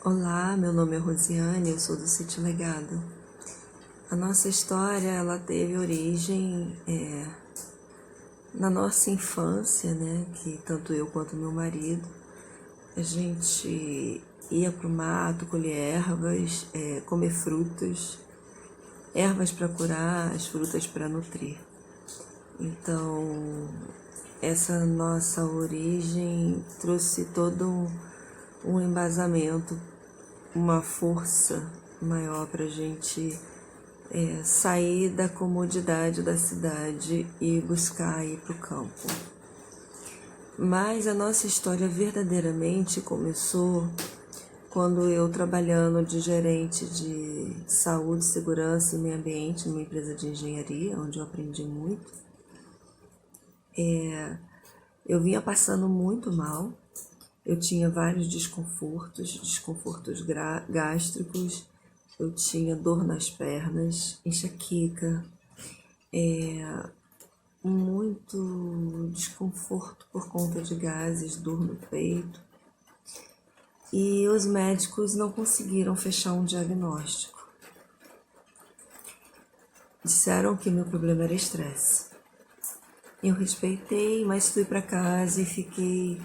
Olá, meu nome é Rosiane, eu sou do Sítio Legado. A nossa história, ela teve origem na nossa infância, né? Que tanto eu quanto meu marido, a gente ia para o mato colher ervas, comer frutas, ervas para curar, as frutas para nutrir. Então, essa nossa origem trouxe todo um embasamento, uma força maior para a gente sair da comodidade da cidade e buscar ir para o campo. Mas a nossa história verdadeiramente começou quando eu, trabalhando de gerente de saúde, segurança e meio ambiente numa empresa de engenharia, onde eu aprendi muito, eu vinha passando muito mal. Eu tinha vários desconfortos gástricos, eu tinha dor nas pernas, enxaqueca, muito desconforto por conta de gases, dor no peito. E os médicos não conseguiram fechar um diagnóstico. Disseram que meu problema era estresse. Eu respeitei, mas fui para casa e fiquei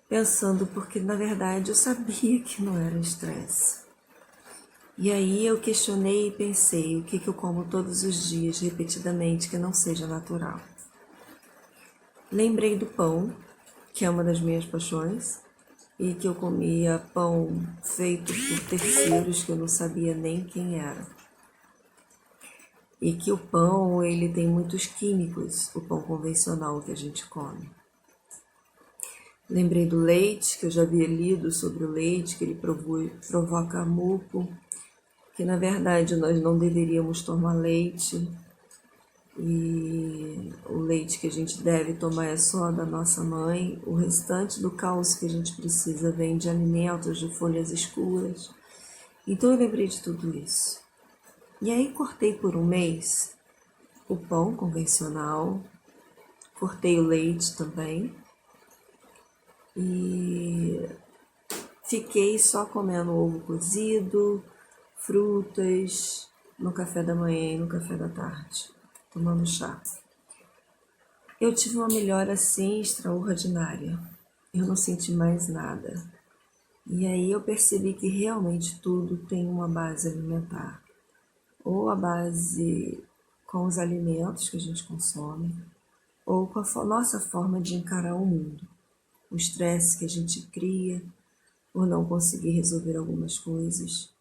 pensando, porque na verdade eu sabia que não era estresse. E aí eu questionei e pensei, o que eu como todos os dias, repetidamente, que não seja natural? Lembrei do pão, que é uma das minhas paixões, e que eu comia pão feito por terceiros que eu não sabia nem quem era. E que o pão, ele tem muitos químicos, o pão convencional que a gente come. Lembrei do leite, que eu já havia lido sobre o leite, que ele provoca muco, que na verdade nós não deveríamos tomar leite, e o leite que a gente deve tomar é só da nossa mãe. O restante do cálcio que a gente precisa vem de alimentos, de folhas escuras. Então eu lembrei de tudo isso. E aí cortei por um mês o pão convencional, cortei o leite também e fiquei só comendo ovo cozido, frutas, no café da manhã e no café da tarde, tomando chá. Eu tive uma melhora assim extraordinária. Eu não senti mais nada. E aí eu percebi que realmente tudo tem uma base alimentar. Ou a base com os alimentos que a gente consome, ou com a nossa forma de encarar o mundo. O estresse que a gente cria por não conseguir resolver algumas coisas.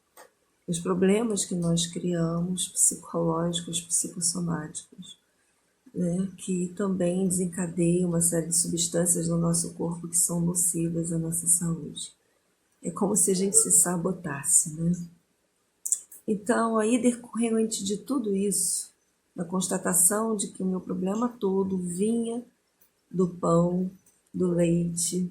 Os problemas que nós criamos, psicológicos, psicossomáticos, né, que também desencadeiam uma série de substâncias no nosso corpo que são nocivas à nossa saúde. É como se a gente se sabotasse, né? Então, aí, decorrente de tudo isso, da constatação de que o meu problema todo vinha do pão, do leite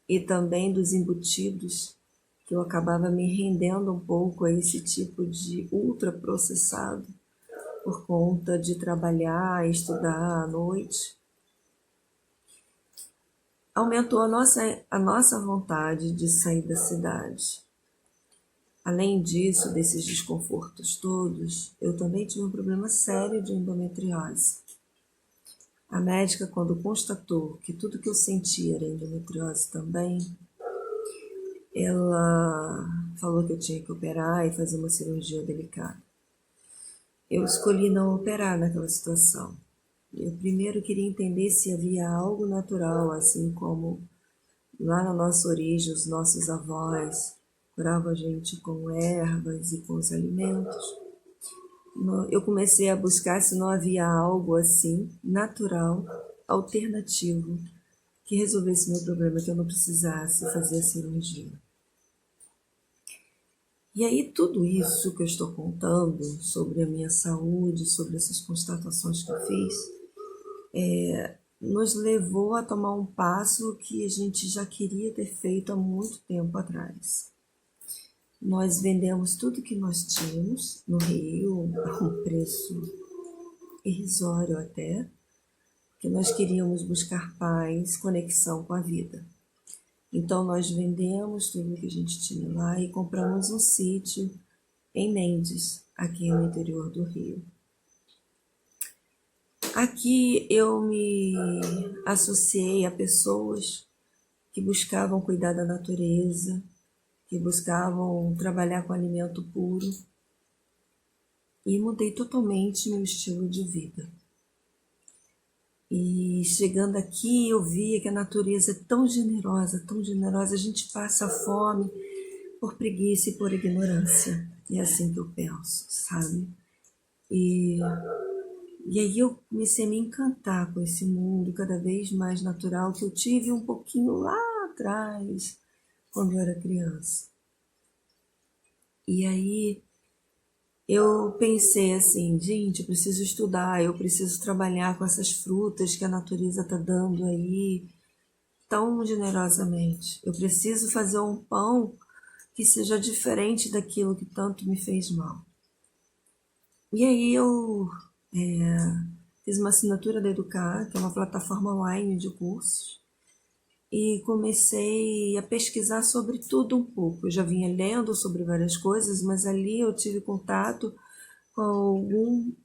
e também dos embutidos, que eu acabava me rendendo um pouco a esse tipo de ultraprocessado por conta de trabalhar e estudar à noite, aumentou a nossa vontade de sair da cidade. Além disso, desses desconfortos todos, eu também tive um problema sério de endometriose. A médica, quando constatou que tudo que eu sentia era endometriose também, ela falou que eu tinha que operar e fazer uma cirurgia delicada. Eu escolhi não operar naquela situação. Eu primeiro queria entender se havia algo natural, assim como lá na nossa origem os nossos avós curavam a gente com ervas e com os alimentos. Eu comecei a buscar se não havia algo assim, natural, alternativo, que resolvesse meu problema, que eu não precisasse fazer a cirurgia. E aí tudo isso que eu estou contando sobre a minha saúde, sobre essas constatações que eu fiz, nos levou a tomar um passo que a gente já queria ter feito há muito tempo atrás. Nós vendemos tudo que nós tínhamos no Rio a um preço irrisório até, porque nós queríamos buscar paz, conexão com a vida. Então nós vendemos tudo que a gente tinha lá e compramos um sítio em Mendes, aqui no interior do Rio. Aqui eu me associei a pessoas que buscavam cuidar da natureza, que buscavam trabalhar com alimento puro, e mudei totalmente meu estilo de vida. E chegando aqui eu via que a natureza é tão generosa, a gente passa fome por preguiça e por ignorância. É assim que eu penso, sabe? E, e aí eu comecei a me encantar com esse mundo cada vez mais natural que eu tive um pouquinho lá atrás, quando eu era criança. E aí eu pensei assim, gente, eu preciso estudar, eu preciso trabalhar com essas frutas que a natureza está dando aí tão generosamente. Eu preciso fazer um pão que seja diferente daquilo que tanto me fez mal. E aí eu fiz uma assinatura da Educar, que é uma plataforma online de cursos, e comecei a pesquisar sobre tudo um pouco. Eu já vinha lendo sobre várias coisas, mas ali eu tive contato com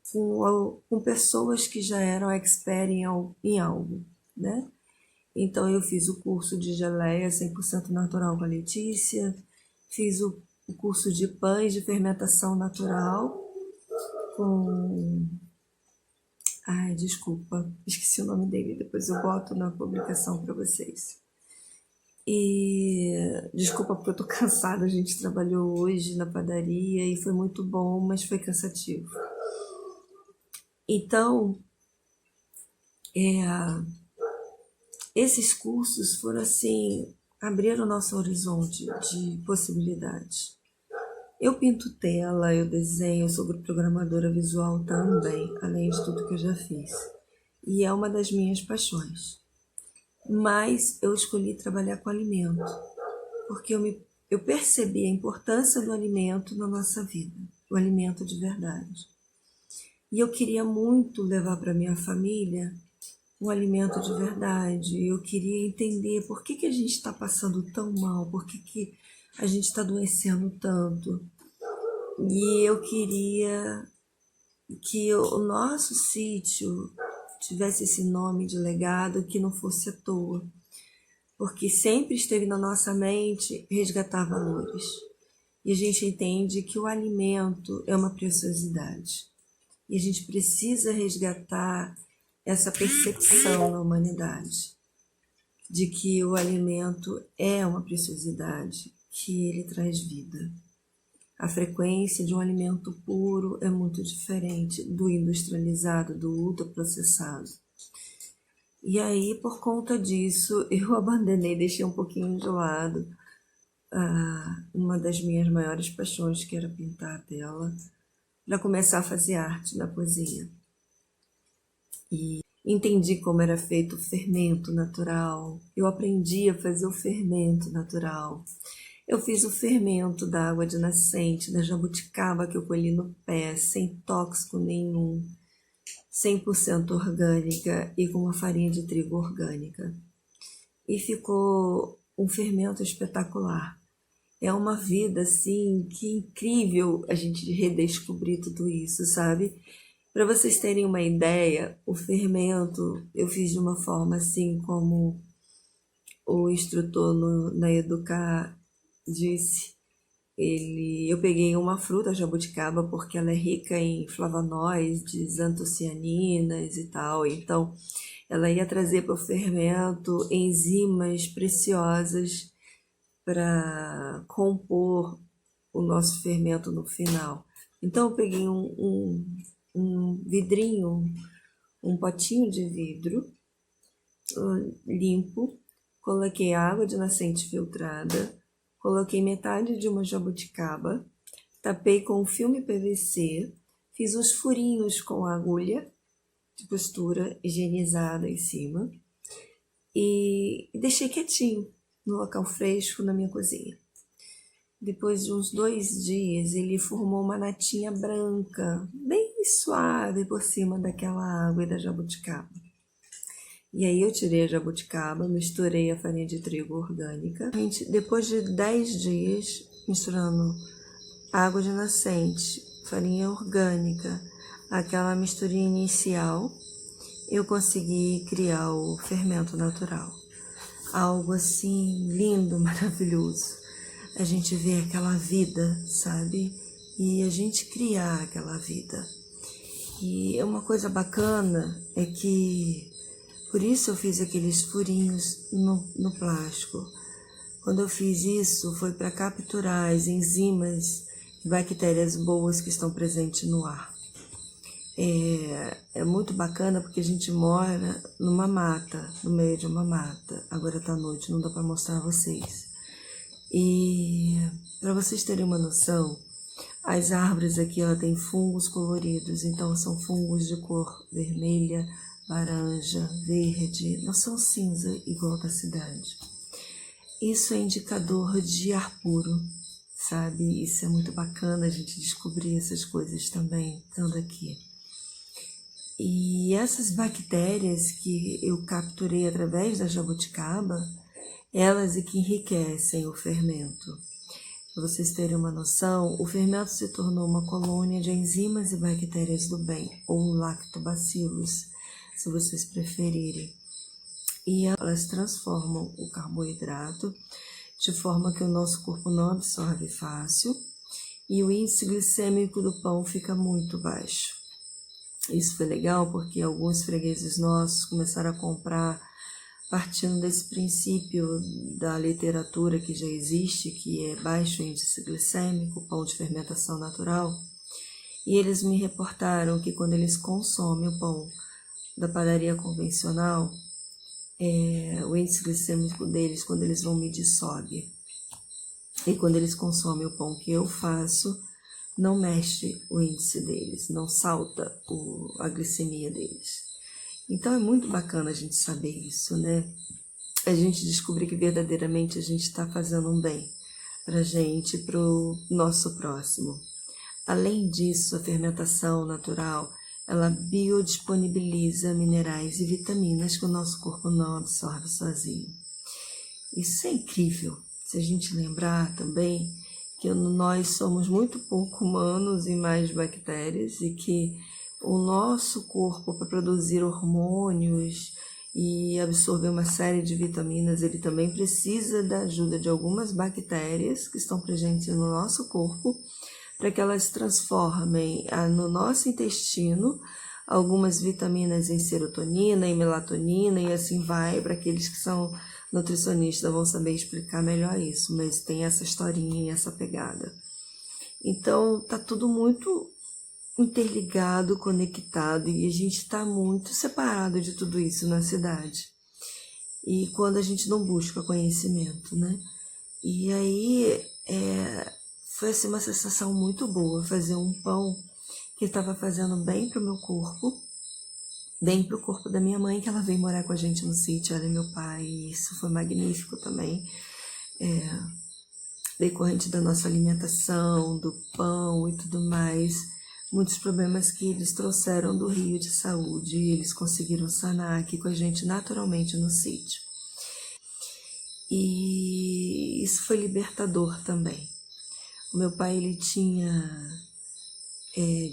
pessoas que já eram expert em algo, né? Então eu fiz o curso de geleia 100% natural com a Letícia, fiz o curso de pães de fermentação natural com... Ai, desculpa, esqueci o nome dele, depois eu boto na publicação para vocês. E desculpa porque eu tô cansada, a gente trabalhou hoje na padaria e foi muito bom, mas foi cansativo. Então, esses cursos foram assim, abriram o nosso horizonte de possibilidades. Eu pinto tela, eu desenho, eu sou programadora visual também, além de tudo que eu já fiz. E é uma das minhas paixões. Mas eu escolhi trabalhar com alimento, porque eu percebi a importância do alimento na nossa vida, o alimento de verdade. E eu queria muito levar para minha família um alimento de verdade. Eu queria entender por que a gente está passando tão mal, por que a gente está adoecendo tanto. E eu queria que o nosso sítio tivesse esse nome de legado, que não fosse à toa, porque sempre esteve na nossa mente resgatar valores. E a gente entende que o alimento é uma preciosidade. E a gente precisa resgatar essa percepção na humanidade de que o alimento é uma preciosidade, que ele traz vida. A frequência de um alimento puro é muito diferente do industrializado, do ultraprocessado. E aí, por conta disso, eu abandonei, deixei um pouquinho de lado uma das minhas maiores paixões, que era pintar a tela, para começar a fazer arte na cozinha. E entendi como era feito o fermento natural. Eu aprendi a fazer o fermento natural. Eu fiz o fermento da água de nascente, da jabuticaba que eu colhi no pé, sem tóxico nenhum, 100% orgânica e com uma farinha de trigo orgânica. E ficou um fermento espetacular. É uma vida, assim, que incrível a gente redescobrir tudo isso, sabe? Para vocês terem uma ideia, o fermento eu fiz de uma forma assim como o instrutor na Educar disse. Eu peguei uma fruta, a jabuticaba, porque ela é rica em flavonoides, antocianinas e tal. Então, ela ia trazer para o fermento enzimas preciosas para compor o nosso fermento no final. Então, eu peguei um vidrinho, um potinho de vidro limpo, coloquei água de nascente filtrada, coloquei metade de uma jabuticaba, tapei com um filme PVC, fiz uns furinhos com agulha de costura higienizada em cima e deixei quietinho no local fresco na minha cozinha. Depois de uns 2 dias, ele formou uma natinha branca, bem suave por cima daquela água e da jabuticaba. E aí eu tirei a jabuticaba, misturei a farinha de trigo orgânica. Depois de 10 dias misturando água de nascente, farinha orgânica, aquela misturinha inicial, eu consegui criar o fermento natural. Algo assim lindo, maravilhoso. A gente vê aquela vida, sabe? E a gente criar aquela vida. E uma coisa bacana é que, por isso eu fiz aqueles furinhos no plástico. Quando eu fiz isso, foi para capturar as enzimas e bactérias boas que estão presentes no ar. É muito bacana porque a gente mora numa mata, no meio de uma mata. Agora tá noite, não dá para mostrar a vocês. E para vocês terem uma noção, as árvores aqui ela tem fungos coloridos, então são fungos de cor vermelha, laranja, verde, não são cinza igual da cidade. Isso é indicador de ar puro, sabe? Isso é muito bacana a gente descobrir essas coisas também, estando aqui. E essas bactérias que eu capturei através da jabuticaba, elas é que enriquecem o fermento. Para vocês terem uma noção, o fermento se tornou uma colônia de enzimas e bactérias do bem, ou lactobacilos, se vocês preferirem. E elas transformam o carboidrato de forma que o nosso corpo não absorve fácil e o índice glicêmico do pão fica muito baixo. Isso foi legal porque alguns fregueses nossos começaram a comprar partindo desse princípio da literatura que já existe, que é baixo índice glicêmico, pão de fermentação natural, e eles me reportaram que quando eles consomem o pão da padaria convencional, o índice glicêmico deles, quando eles vão medir, sobe. E quando eles consomem o pão que eu faço, não mexe o índice deles, não salta a glicemia deles. Então é muito bacana a gente saber isso, né? A gente descobrir que verdadeiramente a gente está fazendo um bem pra gente e pro nosso próximo. Além disso, a fermentação natural, ela biodisponibiliza minerais e vitaminas que o nosso corpo não absorve sozinho. Isso é incrível, se a gente lembrar também que nós somos muito pouco humanos e mais bactérias e que o nosso corpo, para produzir hormônios e absorver uma série de vitaminas, ele também precisa da ajuda de algumas bactérias que estão presentes no nosso corpo, para que elas transformem no nosso intestino algumas vitaminas em serotonina, em melatonina e assim vai. Para aqueles que são nutricionistas vão saber explicar melhor isso, mas tem essa historinha e essa pegada. Então tá tudo muito interligado, conectado, e a gente está muito separado de tudo isso na cidade. E quando a gente não busca conhecimento, né? E aí foi assim uma sensação muito boa fazer um pão que estava fazendo bem pro meu corpo, bem pro corpo da minha mãe, que ela veio morar com a gente no sítio, ela e meu pai, e isso foi magnífico também. Decorrente da nossa alimentação, do pão e tudo mais, muitos problemas que eles trouxeram do Rio de saúde, e eles conseguiram sanar aqui com a gente naturalmente no sítio. E isso foi libertador também. O meu pai, ele tinha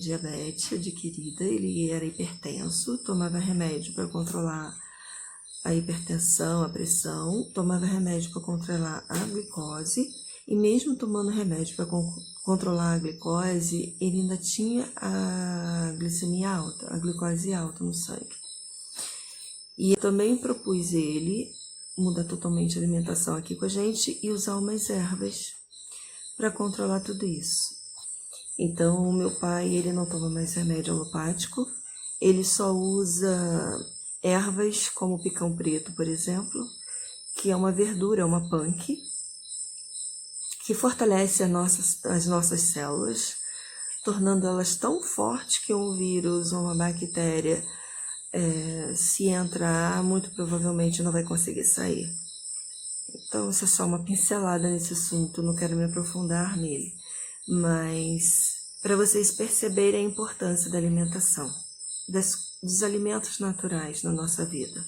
diabetes adquirida, ele era hipertenso, tomava remédio para controlar a hipertensão, a pressão, tomava remédio para controlar a glicose, e mesmo tomando remédio para controlar a glicose, ele ainda tinha a glicemia alta, a glicose alta no sangue. E eu também propus ele mudar totalmente a alimentação aqui com a gente e usar umas ervas para controlar tudo isso. Então, o meu pai, ele não toma mais remédio alopático, ele só usa ervas como picão preto, por exemplo, que é uma verdura, uma punk, que fortalece as nossas células, tornando elas tão fortes que um vírus ou uma bactéria, se entrar, muito provavelmente não vai conseguir sair. Então, isso é só uma pincelada nesse assunto, não quero me aprofundar nele, mas para vocês perceberem a importância da alimentação, dos alimentos naturais na nossa vida.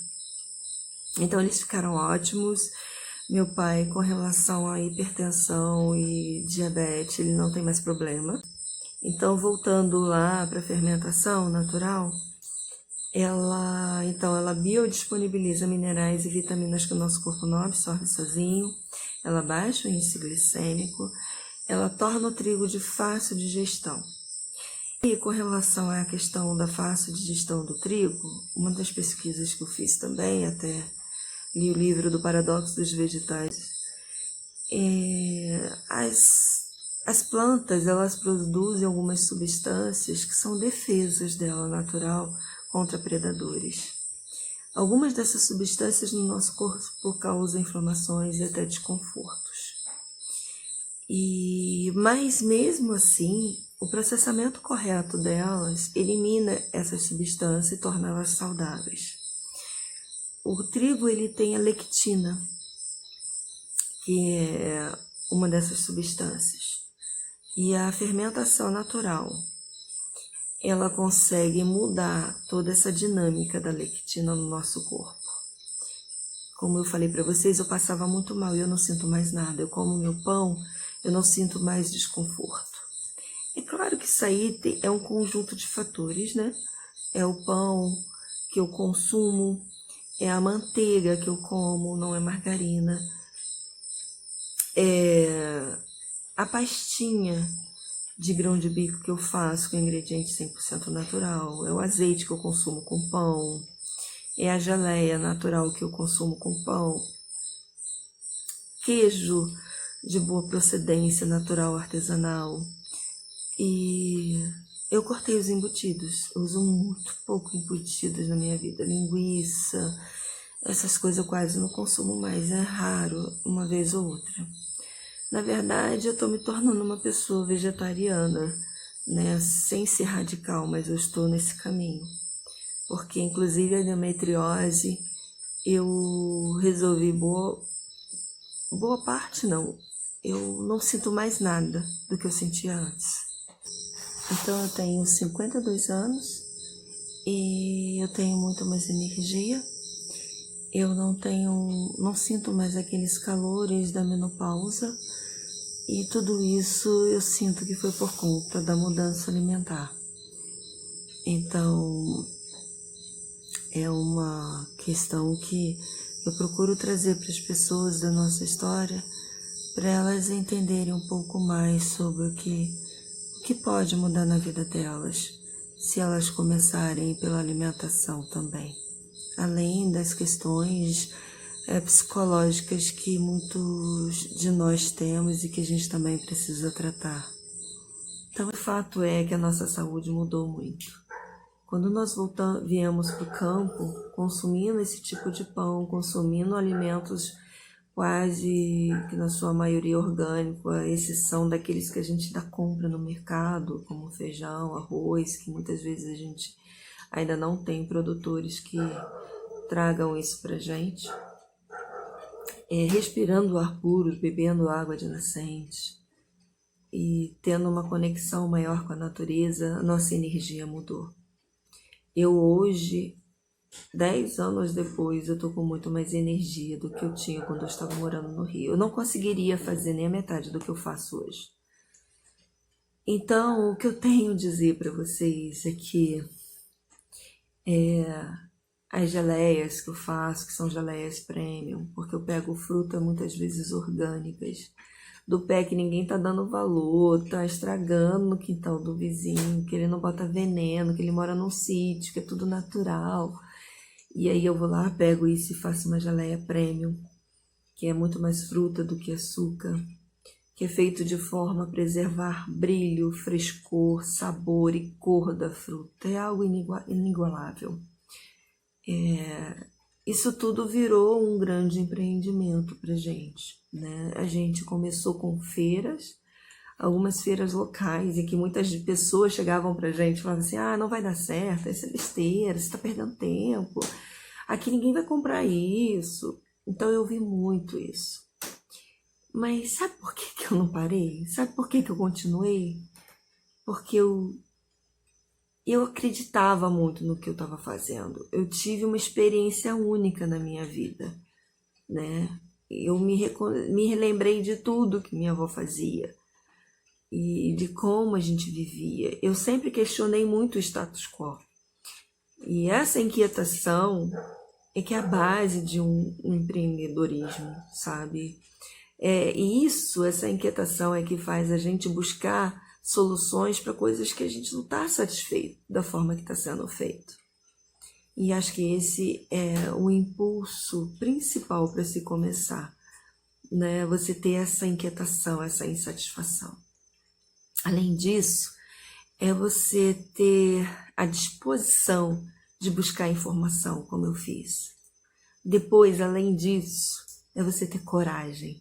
Então eles ficaram ótimos. Meu pai, com relação à hipertensão e diabetes, ele não tem mais problema. Então, voltando lá para a fermentação natural, ela biodisponibiliza minerais e vitaminas que o nosso corpo não absorve sozinho, ela baixa o índice glicêmico, ela torna o trigo de fácil digestão. E com relação à questão da fácil digestão do trigo, uma das pesquisas que eu fiz também, até li o livro do Paradoxo dos Vegetais, as plantas, elas produzem algumas substâncias que são defesas dela natural contra predadores. Algumas dessas substâncias no nosso corpo causam inflamações e até desconfortos. Mas mesmo assim, o processamento correto delas elimina essas substâncias e torna elas saudáveis. O trigo ele tem a lectina, que é uma dessas substâncias. E a fermentação natural, ela consegue mudar toda essa dinâmica da lectina no nosso corpo. Como eu falei para vocês, eu passava muito mal e eu não sinto mais nada. Eu como meu pão, eu não sinto mais desconforto. É claro que isso aí é um conjunto de fatores, né? É o pão que eu consumo, é a manteiga que eu como, não é margarina. É a pastinha de grão de bico que eu faço com ingrediente 100% natural, é o azeite que eu consumo com pão, é a geleia natural que eu consumo com pão, queijo de boa procedência natural artesanal. E eu cortei os embutidos, eu uso muito pouco embutidos na minha vida, linguiça, essas coisas eu quase não consumo mais, é raro, uma vez ou outra. Na verdade, eu estou me tornando uma pessoa vegetariana, né? Sem ser radical, mas eu estou nesse caminho. Porque, inclusive, a endometriose, eu resolvi boa parte, não. Eu não sinto mais nada do que eu sentia antes. Então, eu tenho 52 anos e eu tenho muito mais energia. Eu não sinto mais aqueles calores da menopausa. E tudo isso eu sinto que foi por conta da mudança alimentar. Então, é uma questão que eu procuro trazer para as pessoas da nossa história, para elas entenderem um pouco mais sobre o que pode mudar na vida delas, se elas começarem pela alimentação também. Além das questões psicológicas que muitos de nós temos e que a gente também precisa tratar. Então, o fato é que a nossa saúde mudou muito. Quando nós viemos para o campo, consumindo esse tipo de pão, consumindo alimentos quase que na sua maioria orgânico, a exceção daqueles que a gente dá compra no mercado, como feijão, arroz, que muitas vezes a gente ainda não tem produtores que tragam isso para a gente. Respirando o ar puro, bebendo água de nascente e tendo uma conexão maior com a natureza, a nossa energia mudou. Eu hoje, 10 anos depois, eu tô com muito mais energia do que eu tinha quando eu estava morando no Rio. Eu não conseguiria fazer nem a metade do que eu faço hoje. Então, o que eu tenho a dizer para vocês é que as geleias que eu faço, que são geleias premium, porque eu pego fruta muitas vezes orgânicas, do pé que ninguém tá dando valor, tá estragando no quintal do vizinho, que ele não bota veneno, que ele mora num sítio, que é tudo natural. E aí eu vou lá, pego isso e faço uma geleia premium, que é muito mais fruta do que açúcar, que é feito de forma a preservar brilho, frescor, sabor e cor da fruta. É algo inigualável. Isso tudo virou um grande empreendimento pra gente, né? A gente começou com feiras, algumas feiras locais, em que muitas pessoas chegavam pra gente e falavam assim, não vai dar certo, isso é besteira, você tá perdendo tempo, aqui ninguém vai comprar isso. Então eu vi muito isso. Mas sabe por que eu não parei? Sabe por que eu continuei? Porque eu eu acreditava muito no que eu estava fazendo. Eu tive uma experiência única na minha vida, né? Eu me lembrei de tudo que minha avó fazia e de como a gente vivia. Eu sempre questionei muito o status quo. E essa inquietação é que é a base de um empreendedorismo, sabe? E essa inquietação é que faz a gente buscar soluções para coisas que a gente não está satisfeito da forma que está sendo feito. E acho que esse é o impulso principal para se começar, né? Você ter essa inquietação, essa insatisfação. Além disso, é você ter a disposição de buscar informação, como eu fiz. Depois, além disso, é você ter coragem.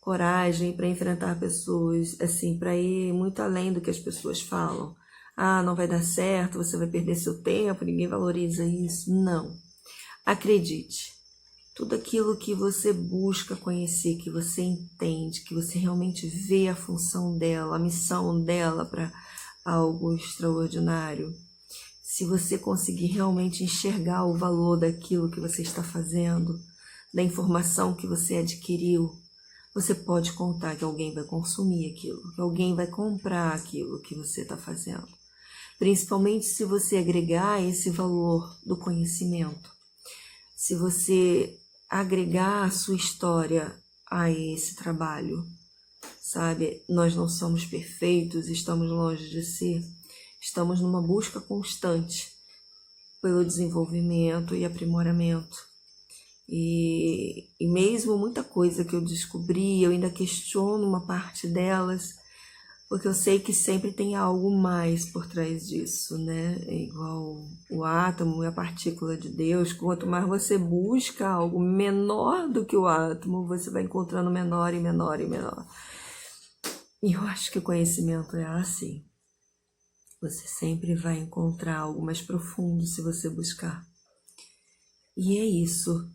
Coragem para enfrentar pessoas, assim, para ir muito além do que as pessoas falam. Ah, não vai dar certo, você vai perder seu tempo, ninguém valoriza isso. Não. Acredite. Tudo aquilo que você busca conhecer, que você entende, que você realmente vê a função dela, a missão dela para algo extraordinário. Se você conseguir realmente enxergar o valor daquilo que você está fazendo, da informação que você adquiriu, você pode contar que alguém vai consumir aquilo, que alguém vai comprar aquilo que você está fazendo. Principalmente se você agregar esse valor do conhecimento. Se você agregar a sua história a esse trabalho, sabe? Nós não somos perfeitos, estamos longe de ser. Estamos numa busca constante pelo desenvolvimento e aprimoramento. E mesmo muita coisa que eu descobri, eu ainda questiono uma parte delas, porque eu sei que sempre tem algo mais por trás disso, né? É igual o átomo e a partícula de Deus. Quanto mais você busca algo menor do que o átomo, você vai encontrando menor e menor e menor. E eu acho que o conhecimento é assim. Você sempre vai encontrar algo mais profundo se você buscar. E é isso.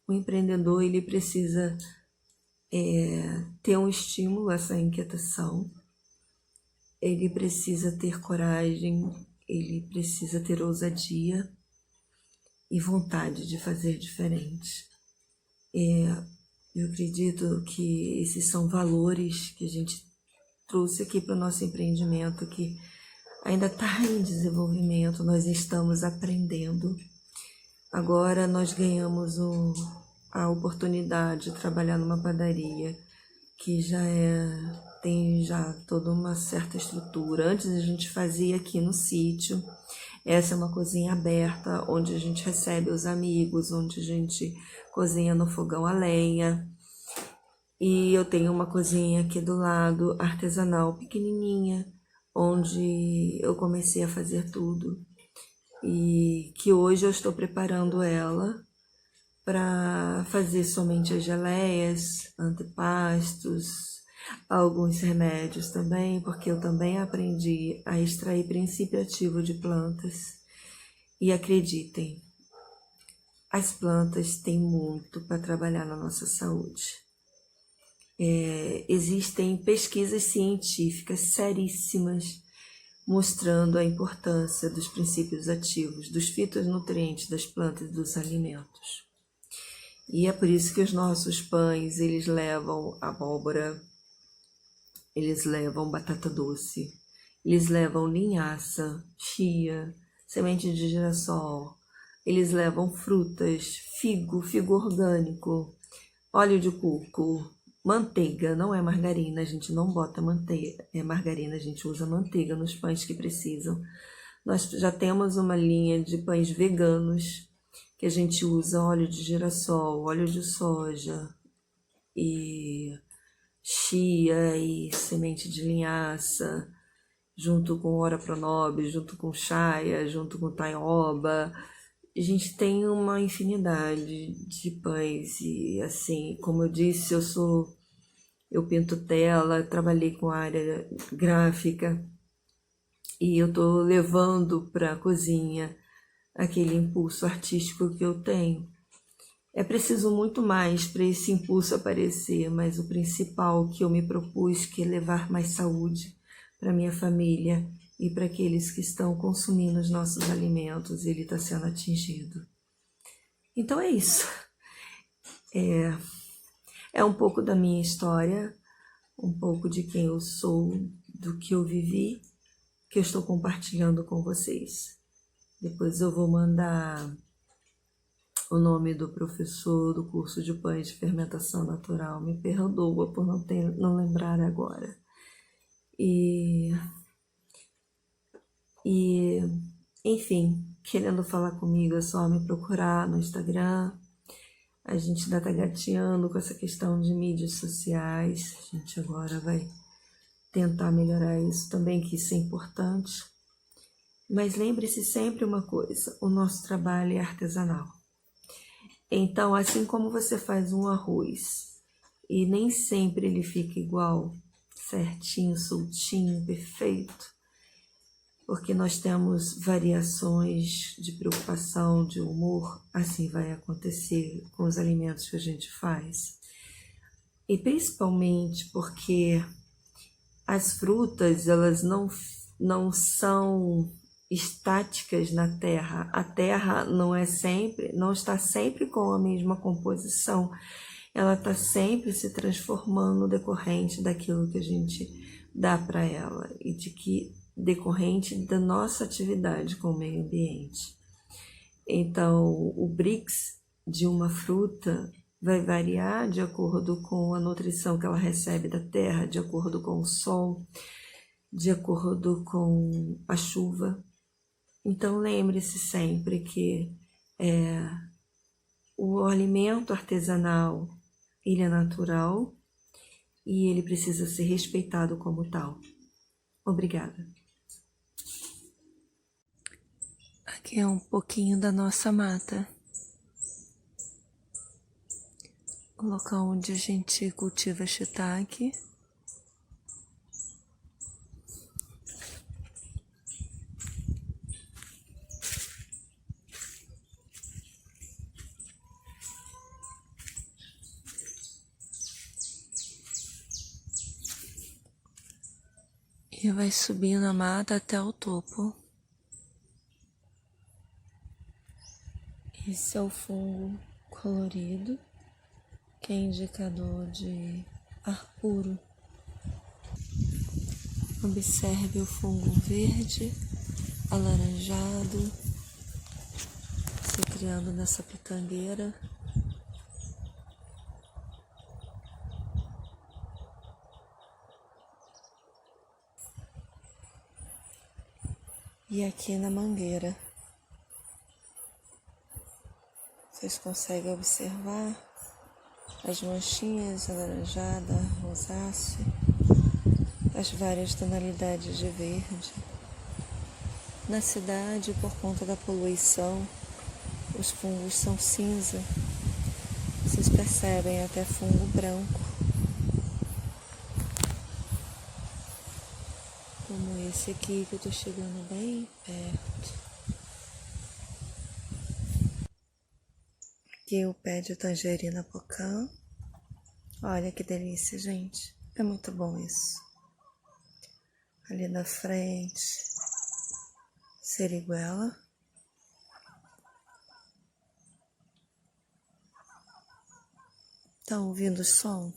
O empreendedor, ele precisa ter um estímulo, essa inquietação. Ele precisa ter coragem, ele precisa ter ousadia e vontade de fazer diferente. Eu acredito que esses são valores que a gente trouxe aqui para o nosso empreendimento, que ainda está em desenvolvimento, nós estamos aprendendo. Agora nós ganhamos a oportunidade de trabalhar numa padaria que tem já toda uma certa estrutura. Antes a gente fazia aqui no sítio. Essa é uma cozinha aberta, onde a gente recebe os amigos, onde a gente cozinha no fogão a lenha. E eu tenho uma cozinha aqui do lado, artesanal, pequenininha, onde eu comecei a fazer tudo. E que hoje eu estou preparando ela para fazer somente as geleias, antepastos, alguns remédios também, porque eu também aprendi a extrair princípio ativo de plantas. E acreditem, as plantas têm muito para trabalhar na nossa saúde. Existem pesquisas científicas seríssimas mostrando a importância dos princípios ativos, dos fitonutrientes das plantas e dos alimentos. E é por isso que os nossos pães, eles levam abóbora, eles levam batata doce, eles levam linhaça, chia, semente de girassol, eles levam frutas, figo orgânico, óleo de coco, manteiga, não é margarina, a gente não bota margarina, a gente usa manteiga nos pães que precisam. Nós já temos uma linha de pães veganos, que a gente usa óleo de girassol, óleo de soja, e chia e semente de linhaça, junto com ora pronobis, junto com chaia, junto com taioba. A gente tem uma infinidade de pães e, assim, como eu disse, eu pinto tela, trabalhei com área gráfica e eu tô levando para a cozinha aquele impulso artístico que eu tenho. É preciso muito mais para esse impulso aparecer, mas o principal que eu me propus que é levar mais saúde para minha família e para aqueles que estão consumindo os nossos alimentos, ele está sendo atingido. Então é isso. É um pouco da minha história, um pouco de quem eu sou, do que eu vivi, que eu estou compartilhando com vocês. Depois eu vou mandar o nome do professor do curso de pães de fermentação natural. Me perdoa por não lembrar agora. Enfim, querendo falar comigo é só me procurar no Instagram. A gente ainda está gateando com essa questão de mídias sociais. A gente agora vai tentar melhorar isso também, que isso é importante. Mas lembre-se sempre uma coisa, o nosso trabalho é artesanal. Então, assim como você faz um arroz e nem sempre ele fica igual, certinho, soltinho, perfeito, porque nós temos variações de preocupação, de humor, assim vai acontecer com os alimentos que a gente faz. E principalmente porque as frutas, elas não são estáticas na terra. A terra não está sempre com a mesma composição. Ela está sempre se transformando decorrente daquilo que a gente dá para ela e decorrente da nossa atividade com o meio ambiente. Então, o Brix de uma fruta vai variar de acordo com a nutrição que ela recebe da terra, de acordo com o sol, de acordo com a chuva. Então, lembre-se sempre que o alimento artesanal, ele é natural e ele precisa ser respeitado como tal. Obrigada. Aqui é um pouquinho da nossa mata. O local onde a gente cultiva shiitake. E vai subindo a mata até o topo. Esse é o fungo colorido, que é indicador de ar puro. Observe o fungo verde, alaranjado, se criando nessa pitangueira. E aqui na mangueira, vocês conseguem observar as manchinhas alaranjada, rosácea, as várias tonalidades de verde. Na cidade, por conta da poluição, os fungos são cinza. Vocês percebem até fungo branco, como esse aqui que eu tô chegando bem perto. Aqui o pé de tangerina pocã. Olha que delícia, gente. É muito bom isso. Ali na frente, seriguela. Tá ouvindo o som?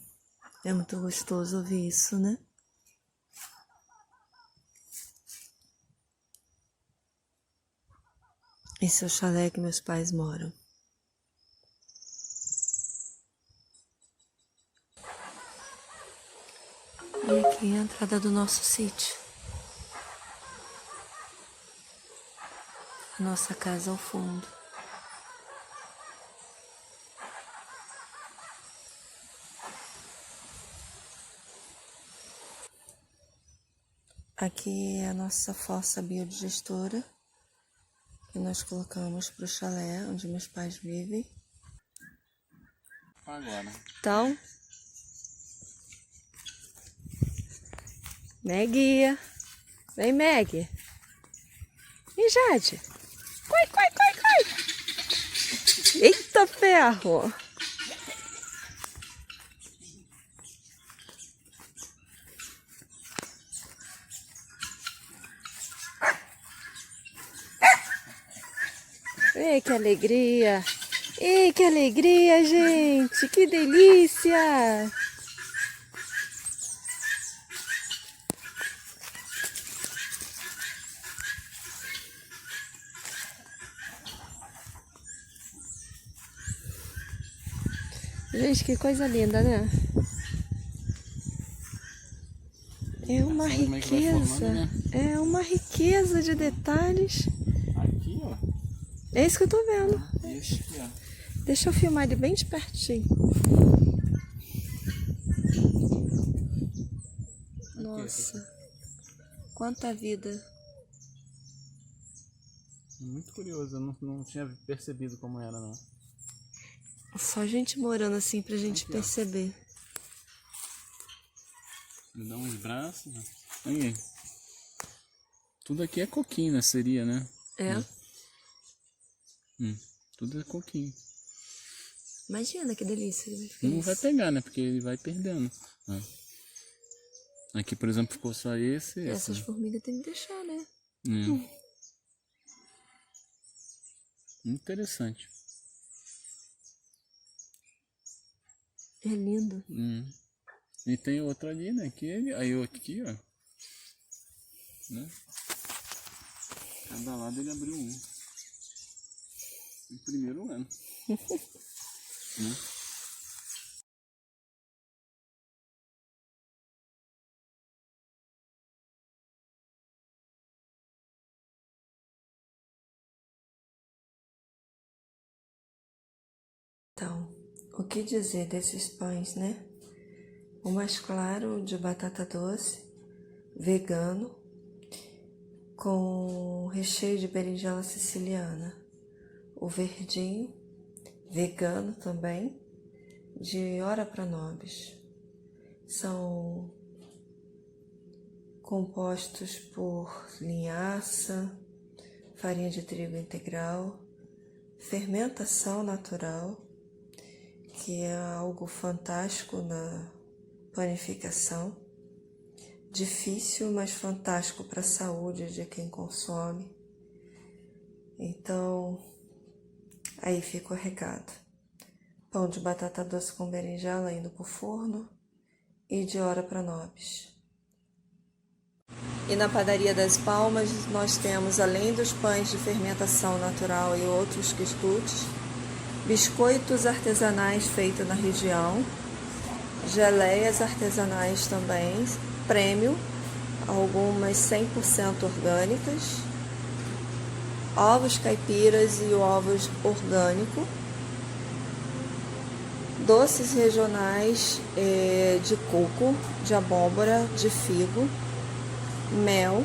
É muito gostoso ouvir isso, né? Esse é o chalé que meus pais moram. E aqui é a entrada do nosso sítio. A nossa casa ao fundo. Aqui é a nossa fossa biodigestora que nós colocamos para o chalé onde meus pais vivem. Agora. Então, Meg, vem Meg. E Jade? Coi, coi, coi, coi. Eita ferro. Ei, que alegria! Ei, que alegria, gente! Que delícia! Gente, que coisa linda, né? É uma riqueza. É uma riqueza de detalhes. Aqui, ó. É isso que eu tô vendo. Esse aqui, ó. Deixa eu filmar ele bem de pertinho. Nossa, quanta vida. Muito curioso, eu não tinha percebido como era, não. Só gente morando assim pra gente aqui, perceber. Me dá uns braços. Aí. Tudo aqui é coquinho, né? Seria, né? É. Tudo é coquinho. Imagina que delícia ele vai ficar. Não vai pegar, né? Porque ele vai perdendo. Aqui, por exemplo, ficou só esse e esse. Essas formigas tem que deixar, né? Interessante. É lindo. E tem outro ali, né? Aí aqui, ó. Né? Cada lado ele abriu um. No primeiro ano. Né? Então, o que dizer desses pães, né? O mais claro de batata doce, vegano, com recheio de berinjela siciliana. O verdinho, vegano também, de Ora Pronobis. São compostos por linhaça, farinha de trigo integral, fermentação natural, que é algo fantástico na panificação, difícil, mas fantástico para a saúde de quem consome. Então, aí fica o recado. Pão de batata doce com berinjela indo para o forno e de Ora Pronobis. E na Padaria das Palmas nós temos, além dos pães de fermentação natural e outros quitutes, biscoitos artesanais feitos na região, geleias artesanais também, prêmio, algumas 100% orgânicas, ovos caipiras e ovos orgânicos, doces regionais de coco, de abóbora, de figo, mel.